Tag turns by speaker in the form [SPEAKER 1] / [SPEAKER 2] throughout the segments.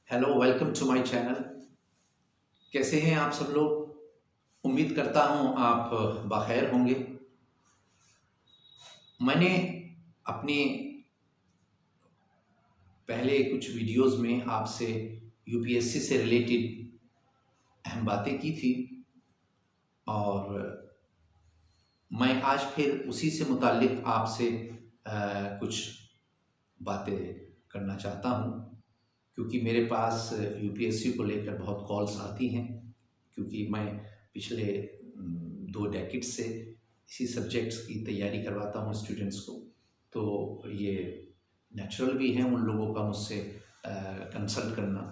[SPEAKER 1] Hello, welcome to my channel. कैसे हैं आप सब लोग? उम्मीद करता हूं आप बखैर होंगे। मैंने अपने पहले कुछ वीडियोस में आपसे यूपीएससी से रिलेटेड अहम बातें की थी और मैं आज फिर उसी से मुताल्लिक आपसे कुछ बातें करना चाहता हूं, क्योंकि मेरे पास यूपीएससी को लेकर बहुत कॉल्स आती हैं। क्योंकि मैं पिछले 2 डेकेड से इसी सब्जेक्ट्स की तैयारी करवाता हूँ स्टूडेंट्स को, तो ये नेचुरल भी है उन लोगों का मुझसे कंसल्ट करना।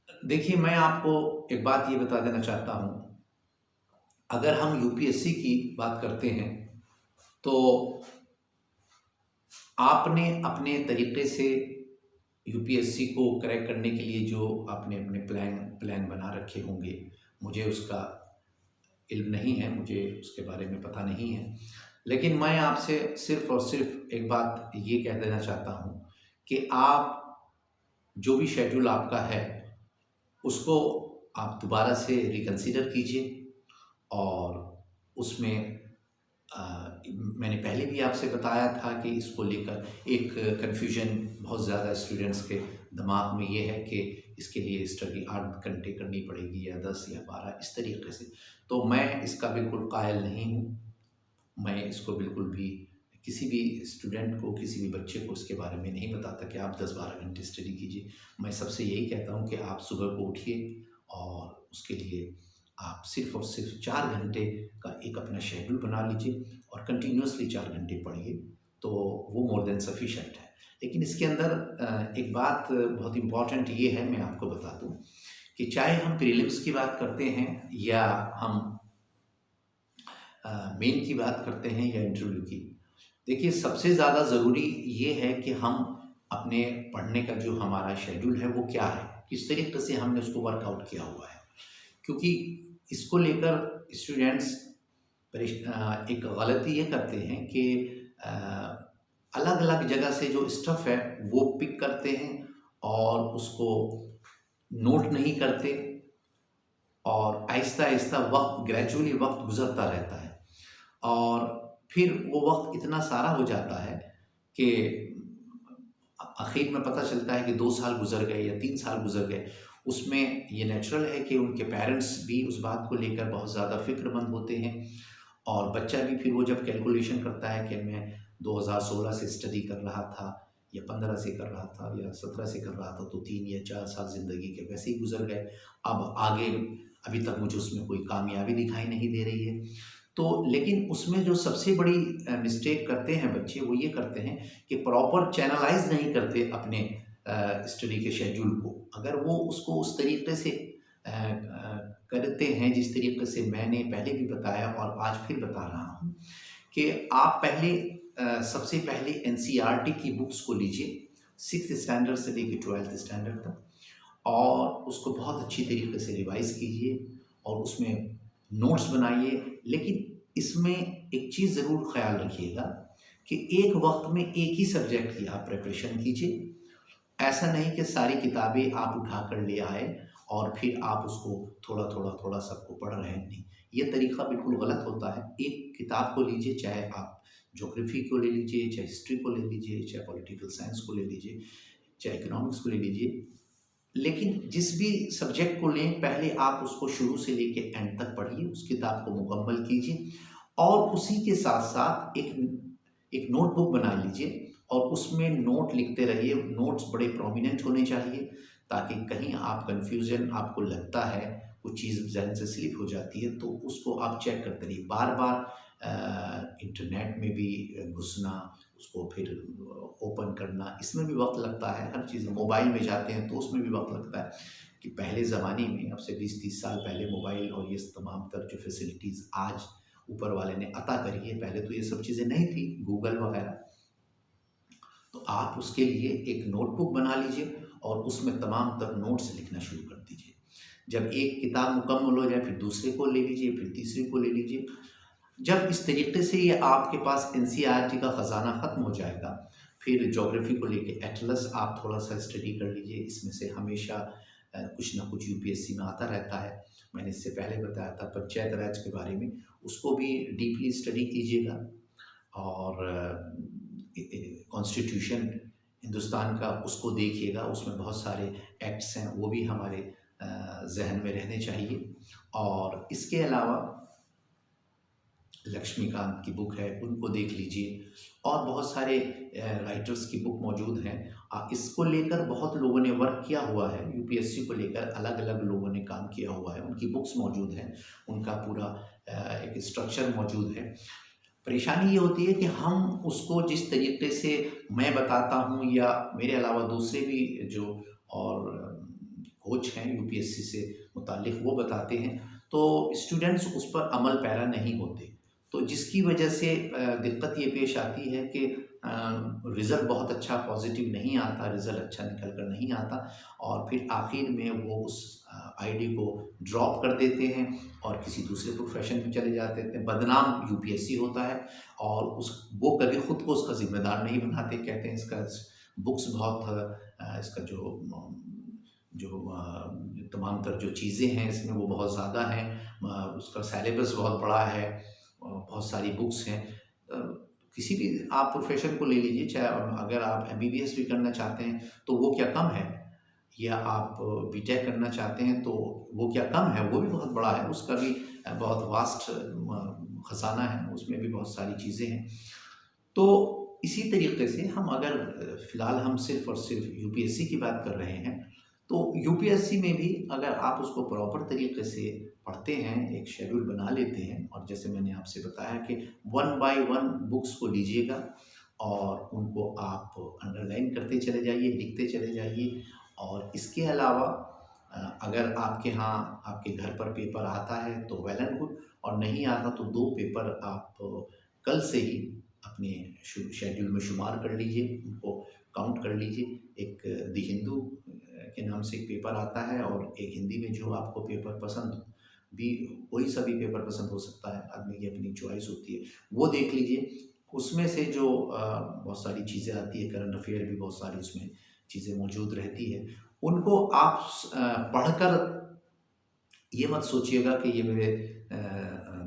[SPEAKER 1] देखिए, मैं आपको एक बात ये बता देना चाहता हूँ, अगर हम यूपीएससी की बात करते हैं तो आपने अपने तरीके से यूपीएससी को क्रैक करने के लिए जो आपने अपने प्लान बना रखे होंगे, मुझे उसका इल्म नहीं है, मुझे उसके बारे में पता नहीं है। लेकिन मैं आपसे सिर्फ़ और सिर्फ एक बात ये कह देना चाहता हूँ कि आप जो भी शेड्यूल आपका है उसको आप दोबारा से रिकंसीडर कीजिए। और उसमें मैंने पहले भी आपसे बताया था कि इसको लेकर एक कन्फ्यूजन बहुत ज़्यादा स्टूडेंट्स के दिमाग में ये है कि इसके लिए स्टडी 8 घंटे करनी पड़ेगी या 10 या 12 इस तरीके से। तो मैं इसका बिल्कुल कायल नहीं हूँ। मैं इसको बिल्कुल भी किसी भी स्टूडेंट को, किसी भी बच्चे को इसके बारे में नहीं बताता कि आप 10-12 घंटे स्टडी कीजिए। मैं सबसे यही कहता हूँ कि आप सुबह को उठिए और उसके लिए आप सिर्फ़ और सिर्फ 4 घंटे का एक अपना शेड्यूल बना लीजिए और कंटिन्यूअसली 4 घंटे पढ़िए, तो वो मोर देन सफिशिएंट है। लेकिन इसके अंदर एक बात बहुत इम्पॉर्टेंट ये है, मैं आपको बता दूँ कि चाहे हम प्रीलिम्स की बात करते हैं या हम मेन की बात करते हैं या इंटरव्यू की, देखिए सबसे ज़्यादा ज़रूरी ये है कि हम अपने पढ़ने का जो हमारा शेड्यूल है वो क्या है, किस तरीके से हमने उसको वर्कआउट किया हुआ है। क्योंकि इसको लेकर स्टूडेंट्स एक गलती ये करते हैं कि अलग अलग जगह से जो स्टफ़ है वो पिक करते हैं और उसको नोट नहीं करते, और आहिस्ता आहिस्ता वक्त ग्रेजुअली वक्त गुजरता रहता है और फिर वो वक्त इतना सारा हो जाता है कि आखिर में पता चलता है कि 2 साल गुजर गए या 3 साल गुजर गए। उसमें ये नेचुरल है कि उनके पेरेंट्स भी उस बात को लेकर बहुत ज़्यादा फ़िक्रमंद होते हैं और बच्चा भी फिर वो जब कैलकुलेशन करता है कि मैं 2016 से स्टडी कर रहा था या 15 से कर रहा था या 17 से कर रहा था, तो 3 या 4 साल ज़िंदगी के वैसे ही गुजर गए। अब आगे अभी तक मुझे उसमें कोई कामयाबी दिखाई नहीं दे रही है। तो लेकिन उसमें जो सबसे बड़ी मिस्टेक करते हैं बच्चे, वो ये करते हैं कि प्रॉपर चैनलाइज़ नहीं करते अपने स्टडी के शेड्यूल को। अगर वो उसको उस तरीके से करते हैं जिस तरीके से मैंने पहले भी बताया और आज फिर बता रहा हूँ कि आप पहले सबसे पहले एनसीईआरटी की बुक्स को लीजिए 6th स्टैंडर्ड से लेकर 12th स्टैंडर्ड तक, और उसको बहुत अच्छी तरीके से रिवाइज़ कीजिए और उसमें नोट्स बनाइए। लेकिन इसमें एक चीज़ ज़रूर ख़याल रखिएगा कि एक वक्त में एक ही सब्जेक्ट की आप प्रिपरेशन कीजिए। ऐसा नहीं कि सारी किताबें आप उठा कर ले आए और फिर आप उसको थोड़ा सबको पढ़ रहे हैं। नहीं, ये तरीका बिल्कुल गलत होता है। एक किताब को लीजिए, चाहे आप ज्योग्राफी को ले लीजिए, चाहे हिस्ट्री को ले लीजिए, चाहे पॉलिटिकल साइंस को ले लीजिए, चाहे इकोनॉमिक्स को ले लीजिए, लेकिन जिस भी सब्जेक्ट को लें पहले आप उसको शुरू से लेके एंड तक पढ़िए, उस किताब को मुकम्मल कीजिए और उसी के साथ-साथ एक नोटबुक बना लीजिए और उसमें नोट लिखते रहिए। नोट्स बड़े प्रोमिनेंट होने चाहिए ताकि कहीं आप कन्फ्यूज़न आपको लगता है, कुछ चीज़ ज़हन से स्लिप हो जाती है, तो उसको आप चेक करते रहिए। बार-बार इंटरनेट में भी घुसना, उसको फिर ओपन करना, इसमें भी वक़्त लगता है। हर चीज़ मोबाइल में जाते हैं तो उसमें भी वक़्त लगता है कि पहले ज़माने में, अब से 20-30 साल पहले मोबाइल और ये तमाम तर जो फैसिलिटीज़ आज ऊपर वाले ने अता करी है, पहले तो ये सब चीज़ें नहीं थी, गूगल वगैरह। तो आप उसके लिए एक नोटबुक बना लीजिए और उसमें तमाम तर नोट्स लिखना शुरू कर दीजिए। जब एक किताब मुकम्मल हो जाए फिर दूसरे को ले लीजिए, फिर तीसरे को ले लीजिए। जब इस तरीके से ये आपके पास एनसीईआरटी का ख़ज़ाना ख़त्म हो जाएगा, फिर ज्योग्राफी को लेके एटलस आप थोड़ा सा स्टडी कर लीजिए, इसमें से हमेशा कुछ ना कुछ यूपीएससी में आता रहता है। मैंने इससे पहले बताया था पंचायत राज के बारे में, उसको भी डीपली स्टडी कीजिएगा। और कॉन्स्टिट्यूशन हिंदुस्तान का उसको देखिएगा, उसमें बहुत सारे एक्ट्स हैं, वो भी हमारे जहन में रहने चाहिए। और इसके अलावा लक्ष्मीकांत की बुक है, उनको देख लीजिए, और बहुत सारे राइटर्स की बुक मौजूद हैं। इसको लेकर बहुत लोगों ने वर्क किया हुआ है, यूपीएससी को लेकर अलग अलग लोगों ने काम किया हुआ है, उनकी बुक्स मौजूद हैं, उनका पूरा एक स्ट्रक्चर मौजूद है। परेशानी ये होती है कि हम उसको जिस तरीके से मैं बताता हूँ या मेरे अलावा दूसरे भी जो और कोच हैं यूपीएससी से मुतालिक वो बताते हैं, तो स्टूडेंट्स उस पर अमल पैरा नहीं होते, तो जिसकी वजह से दिक्कत ये पेश आती है कि रिज़ल्ट बहुत अच्छा पॉजिटिव नहीं आता, रिज़ल्ट अच्छा निकल कर नहीं आता, और फिर आखिर में वो उस आईडी को ड्रॉप कर देते हैं और किसी दूसरे प्रोफेशन में चले जाते हैं। बदनाम यूपीएससी होता है, और वो कभी ख़ुद को उसका ज़िम्मेदार नहीं बनाते, कहते हैं इसका बुक्स बहुत इसका जो तमाम तर जो चीज़ें हैं इसमें वो बहुत ज़्यादा हैं, उसका सिलेबस बहुत बड़ा है, बहुत सारी बुक्स हैं। किसी भी आप प्रोफेशन को ले लीजिए, चाहे अगर आप एमबीबीएस भी करना चाहते हैं तो वो क्या कम है, या आप बीटेक करना चाहते हैं तो वो क्या कम है, वो भी बहुत बड़ा है, उसका भी बहुत वास्ट खजाना है, उसमें भी बहुत सारी चीज़ें हैं। तो इसी तरीके से हम अगर फ़िलहाल हम सिर्फ़ और सिर्फ यूपीएससी की बात कर रहे हैं, तो यूपीएससी में भी अगर आप उसको प्रॉपर तरीके से पढ़ते हैं, एक शेड्यूल बना लेते हैं, और जैसे मैंने आपसे बताया कि 1 बाय 1 बुक्स को लीजिएगा और उनको आप अंडरलाइन करते चले जाइए, लिखते चले जाइए। और इसके अलावा अगर आपके यहाँ आपके घर पर पेपर आता है तो वेल एंड गुड, और नहीं आता तो 2 पेपर आप कल से ही अपने शेड्यूल में शुमार कर लीजिए, उनको काउंट कर लीजिए। एक द हिंदू के नाम से एक पेपर आता है, और एक हिंदी में जो आपको पेपर पसंद भी, कोई सा भी पेपर पसंद हो सकता है, आदमी की अपनी चॉइस होती है, वो देख लीजिए। उसमें से जो बहुत सारी चीज़ें आती है, करंट अफेयर भी बहुत सारी उसमें चीज़ें मौजूद रहती है, उनको आप पढ़कर ये मत सोचिएगा कि ये मेरे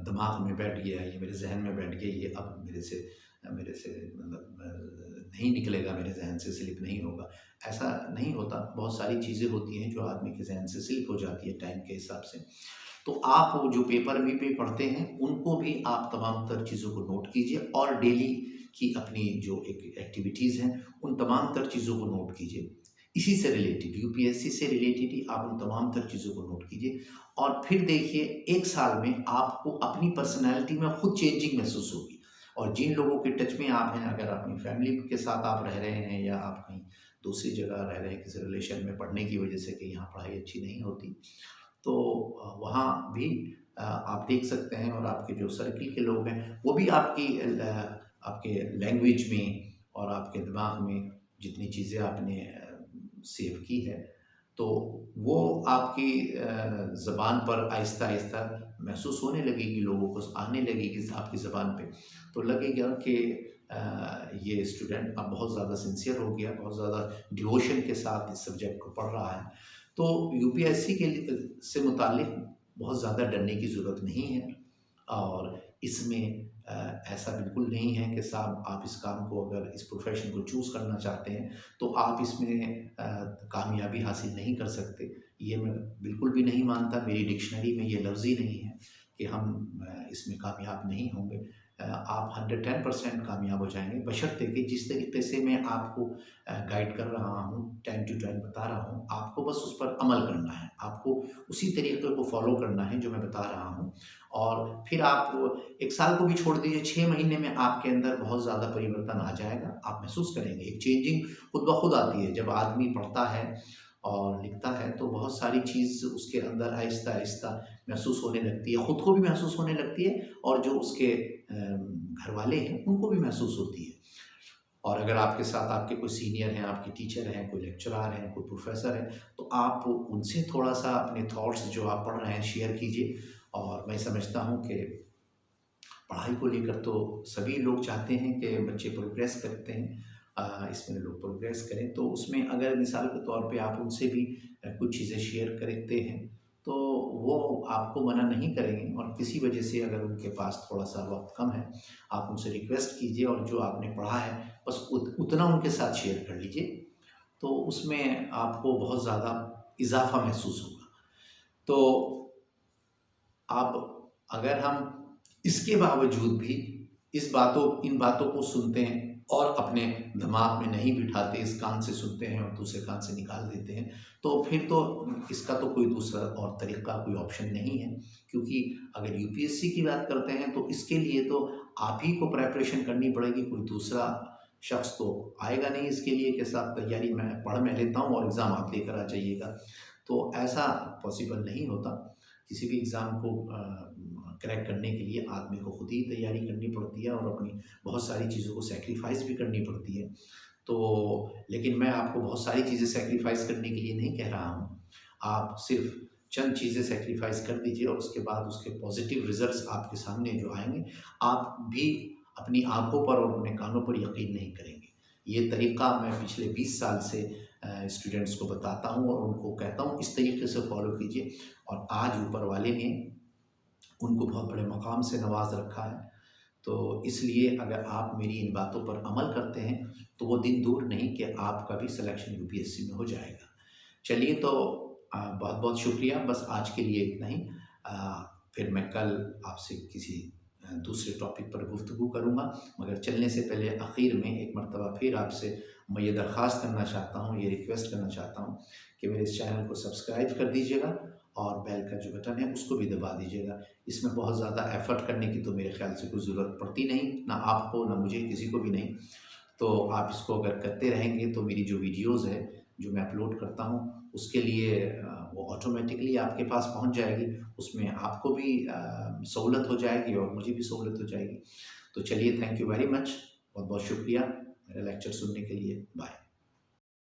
[SPEAKER 1] दिमाग में बैठ गया, ये मेरे जहन में बैठ गया, ये अब मेरे से मतलब नहीं निकलेगा, मेरे जहन से स्लिप नहीं होगा। ऐसा नहीं होता, बहुत सारी चीज़ें होती हैं जो आदमी के जहन से स्लिप हो जाती है टाइम के हिसाब से। तो आप जो पेपर में भी पढ़ते हैं उनको भी आप तमाम तर चीज़ों को नोट कीजिए, और डेली की अपनी जो एक एक्टिविटीज़ हैं उन तमाम तर चीज़ों को नोट कीजिए। इसी से रिलेटेड, यूपीएससी से रिलेटेड ही आप उन तमाम तर चीज़ों को नोट कीजिए, और फिर देखिए 1 साल में आपको अपनी पर्सनैलिटी में खुद चेंजिंग महसूस होगी। और जिन लोगों के टच में आप हैं, अगर अपनी फैमिली के साथ आप रह रहे हैं, या आप कहीं दूसरी जगह रह रहे हैं किसी रिलेशन में पढ़ने की वजह से कि यहाँ पढ़ाई अच्छी नहीं होती, तो वहाँ भी आप देख सकते हैं, और आपके जो सर्किल के लोग हैं वो भी आपके लैंग्वेज में और आपके दिमाग में जितनी चीज़ें आपने सेव की है, तो वो आपकी ज़बान पर आहिस्ता आहिस्ता महसूस होने लगेगी, लोगों को आने लगेगी आपकी ज़बान पे, तो लगेगा कि ये स्टूडेंट अब बहुत ज़्यादा सिंसियर हो गया, बहुत ज़्यादा डिवोशन के साथ इस सब्जेक्ट को पढ़ रहा है। तो यूपीएससी से मुतालिक बहुत ज़्यादा डरने की ज़रूरत नहीं है, और इसमें ऐसा बिल्कुल नहीं है कि साहब आप इस काम को, अगर इस प्रोफेशन को चूज़ करना चाहते हैं तो आप इसमें कामयाबी हासिल नहीं कर सकते। ये मैं बिल्कुल भी नहीं मानता, मेरी डिक्शनरी में ये लफ्ज़ ही नहीं है कि हम इसमें कामयाब नहीं होंगे। आप 110% कामयाब हो जाएंगे, बशर्ते कि जिस तरीके से मैं आपको गाइड कर रहा हूँ, टाइम टू टाइम बता रहा हूँ, आपको बस उस पर अमल करना है, आपको उसी तरीके को फॉलो करना है जो मैं बता रहा हूँ। और फिर आप 1 साल को भी छोड़ दीजिए, 6 महीने में आपके अंदर बहुत ज़्यादा परिवर्तन आ जाएगा, आप महसूस करेंगे। एक चेंजिंग खुद ब खुद आती है, जब आदमी पढ़ता है और लिखता है तो बहुत सारी चीज़ उसके अंदर आहिस्ता आहिस्ता महसूस होने लगती है, ख़ुद को भी महसूस होने लगती है, और जो उसके घर वाले हैं उनको भी महसूस होती है। और अगर आपके साथ आपके कोई सीनियर हैं, आपके टीचर हैं, कोई लेक्चरर हैं, कोई प्रोफेसर हैं, तो आप उनसे थोड़ा सा अपने थॉट्स जो आप पढ़ रहे हैं शेयर कीजिए। और मैं समझता हूँ कि पढ़ाई को लेकर तो सभी लोग चाहते हैं कि बच्चे प्रोग्रेस करते हैं, इसमें लोग प्रोग्रेस करें। तो उसमें अगर मिसाल के तौर पे आप उनसे भी कुछ चीज़ें शेयर करते हैं तो वो आपको मना नहीं करेंगे, और किसी वजह से अगर उनके पास थोड़ा-सा वक़्त कम है, आप उनसे रिक्वेस्ट कीजिए और जो आपने पढ़ा है बस उतना उनके साथ शेयर कर लीजिए, तो उसमें आपको बहुत ज़्यादा इज़ाफ़ा महसूस होगा। तो अब अगर हम इसके बावजूद भी इन बातों को सुनते हैं और अपने दिमाग में नहीं बिठाते, इस कान से सुनते हैं और दूसरे कान से निकाल देते हैं, तो फिर तो इसका तो कोई दूसरा और तरीका, कोई ऑप्शन नहीं है। क्योंकि अगर यूपीएससी की बात करते हैं तो इसके लिए तो आप ही को प्रिपरेशन करनी पड़ेगी, कोई दूसरा शख्स तो आएगा नहीं इसके लिए कि साहब तैयारी मैं लेता हूँ और एग्ज़ाम आप लेकर आ जाइएगा। तो ऐसा पॉसिबल नहीं होता। किसी भी एग्ज़ाम को क्रैक करने के लिए आदमी को खुद ही तैयारी करनी पड़ती है और अपनी बहुत सारी चीज़ों को सैक्रिफाइस भी करनी पड़ती है। तो लेकिन मैं आपको बहुत सारी चीज़ें सैक्रिफाइस करने के लिए नहीं कह रहा हूँ। आप सिर्फ़ चंद चीज़ें सैक्रिफाइस कर दीजिए और उसके बाद उसके पॉज़िटिव रिज़ल्ट्स आपके सामने जो आएँगे, आप भी अपनी आँखों पर और अपने कानों पर यकीन नहीं करेंगे। ये तरीक़ा मैं पिछले 20 साल से स्टूडेंट्स को बताता हूँ और उनको कहता हूँ इस तरीके से फ़ॉलो कीजिए, और आज ऊपर वाले ने उनको बहुत बड़े मकाम से नवाज रखा है। तो इसलिए अगर आप मेरी इन बातों पर अमल करते हैं तो वो दिन दूर नहीं कि आपका भी सिलेक्शन यूपीएससी में हो जाएगा। चलिए, तो बहुत बहुत शुक्रिया। बस आज के लिए इतना ही। फिर मैं कल आपसे किसी दूसरे टॉपिक पर गुफ्तगू करूँगा, मगर चलने से पहले आखिर में एक मरतबा फिर आपसे मैं ये दरख्वास्त करना चाहता हूँ, ये रिक्वेस्ट करना चाहता हूँ कि मेरे इस चैनल को सब्सक्राइब कर दीजिएगा और बेल का जो बटन है उसको भी दबा दीजिएगा। इसमें बहुत ज़्यादा एफ़र्ट करने की तो मेरे ख़्याल से कोई ज़रूरत पड़ती नहीं, ना आपको, ना मुझे, किसी को भी नहीं। तो आप इसको अगर करते रहेंगे तो मेरी जो वीडियोज़ है जो मैं अपलोड करता हूँ उसके लिए वो ऑटोमेटिकली आपके पास पहुँच जाएगी। उसमें आपको भी सहूलत हो जाएगी और मुझे भी सहूलत हो जाएगी। तो चलिए, थैंक यू वेरी मच। बहुत बहुत शुक्रिया मेरा लेक्चर सुनने के लिए। बाय।